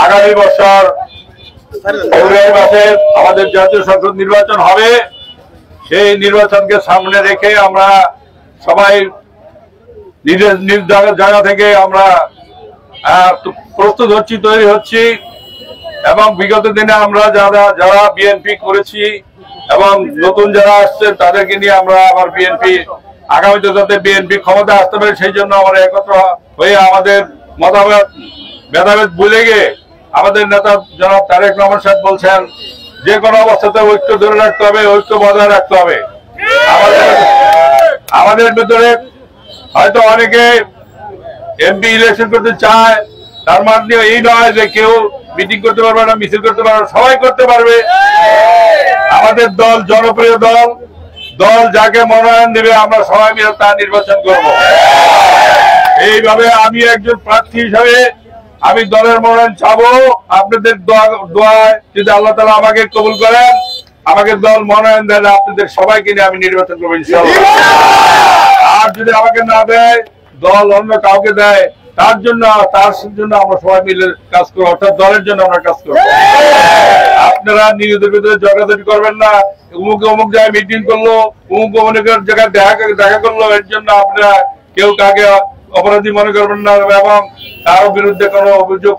আগামী বছর ফেব্রুয়ারি মাসে আমাদের জাতীয় সংসদ নির্বাচন হবে। সেই নির্বাচনকে সামনে রেখে আমরা সবাই নিজের নিজ জায়গা থেকে আমরা প্রস্তুত হচ্ছি, তৈরি হচ্ছি এবং বিগত দিনে আমরা যারা বিএনপি করেছি এবং নতুন যারা আসছে তাদেরকে নিয়ে আমরা আবার বিএনপি আগামীতে যাতে বিএনপি ক্ষমতা আসতে পারে সেই জন্য আমরা একত্র হয়ে আমাদের মতামত ভেদাভেদ ভুলে গিয়ে আমাদের নেতা জনাব তারেক রহমান সাহেব বলছেন যে কোনো অবস্থাতে ঐক্য ধরে রাখতে হবে, ঐক্য বজায় রাখতে হবে। আমাদের ভিতরে হয়তো অনেকে এমপি ইলেকশন করতে চায়, তার মানে এই নয় যে কেউ মিটিং করতে পারবে না, মিছিল করতে পারবে না, সবাই করতে পারবে। আমাদের দল জনপ্রিয় দল, দল যাকে মনোনয়ন দেবে আমরা সবাই মিলে তা নির্বাচন করব। এইভাবে আমি একজন প্রার্থী হিসাবে আমি দলের মনোনয়ন চাবো। আপনাদের দোয়ায় যদি আল্লাহ তাআলা আমাকে কবুল করেন, আমাকে দল মনোনয়ন দেন, আপনাদের সবাইকে নিয়ে আমি নির্বাচন করবো ইনশাআল্লাহ। আর যদি আমাকে না দেয়, দল অন্য কাউকে দেয়, তার জন্য আমরা সবাই মিলে কাজ করবো, অর্থাৎ দলের জন্য আমরা কাজ করবো। আপনারা নিজেদের ভিতরে জগাজগি করবেন না, অমুক জায়গায় মিটিং করলো, অমুক জায়গায় দেখা করলো, এর জন্য আপনারা কেউ কাকে অপরাধী মনে করবেন না এবং কারো বিরুদ্ধে কোনো অভিযোগ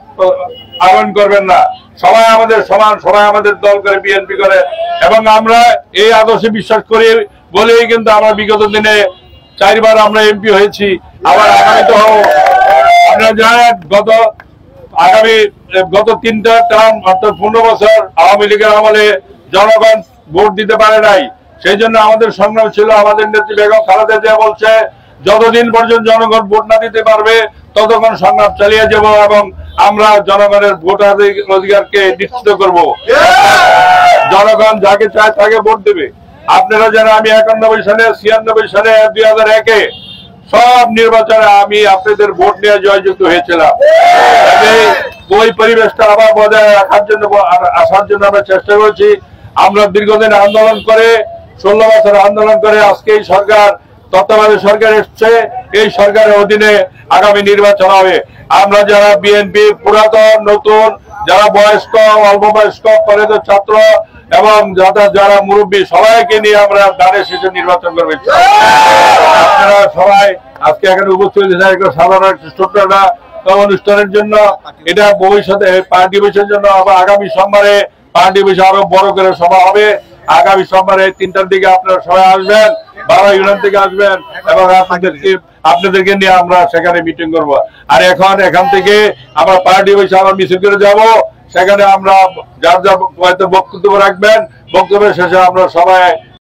আরোপ করবেন না। সবাই আমাদের সমান, সবাই আমাদের দল করে, বিএনপি করে এবং আমরা এই আদর্শে বিশ্বাস করি বলেই কিন্তু আমরা বিগত দিনে 4 বার আমরা এমপি হয়েছি, আবার আগামীতে হব। আপনারা জানেন গত 3টা টার্ম অর্থাৎ 15 বছর আওয়ামী লীগের আমলে জনগণ ভোট দিতে পারে নাই। সেই জন্য আমাদের সংগ্রাম ছিল। আমাদের নেত্রী বেগম খালেদা জিয়া বলছে যতদিন পর্যন্ত জনগণ ভোট না দিতে পারবে ততক্ষণ সংগ্রাম চালিয়ে যাব এবং আমরা জনগণের ভোটাধিকারকে নিশ্চিত করব। জনগণ যাকে চায় তাকে ভোট দেবে। আপনারা জানেন আমি 91 সালে, 96 সালে, 2001-এ সব নির্বাচনে আমি আপনাদের ভোট নিয়ে জয়যুক্ত হয়েছিলাম। ওই পরিবেশটা আবার বজায় রাখার জন্য আসার জন্য আমরা চেষ্টা করেছি। আমরা দীর্ঘদিন আন্দোলন করে 16 বছর আন্দোলন করে আজকে এই সরকার, তত্ত্বাবধায়ক সরকার এসছে। এই সরকারের অধীনে আগামী নির্বাচন হবে। আমরা যারা বিএনপি পুরাতন, নতুন, যারা বয়স্ক, অল্প বয়স্ক, কলেজের ছাত্র এবং যারা মুরব্বী সবাইকে নিয়ে আমরা দাঁড়ে শেষে নির্বাচন করবো। আপনারা সবাই আজকে এখানে উপস্থিত হয়েছেন একটা সাধারণ ছোট্ট অনুষ্ঠানের জন্য। এটা ভবিষ্যতে পার্টি অফিসের জন্য আগামী সোমবারে পার্টি অফিসে আরো বড় করে সভা হবে। আগামী সোমবারে 3টার দিকে আপনারা সবাই আসবেন, 12 ইউনিয়ন থেকে আসবেন এবং আপনাদেরকে নিয়ে আমরা সেখানে মিটিং করব। আর এখান থেকে আমরা পার্টি অফিসে আবার মিছিল করে যাব। সেখানে আমরা যার বক্তব্য রাখবেন, বক্তব্যের শেষে আমরা সবাই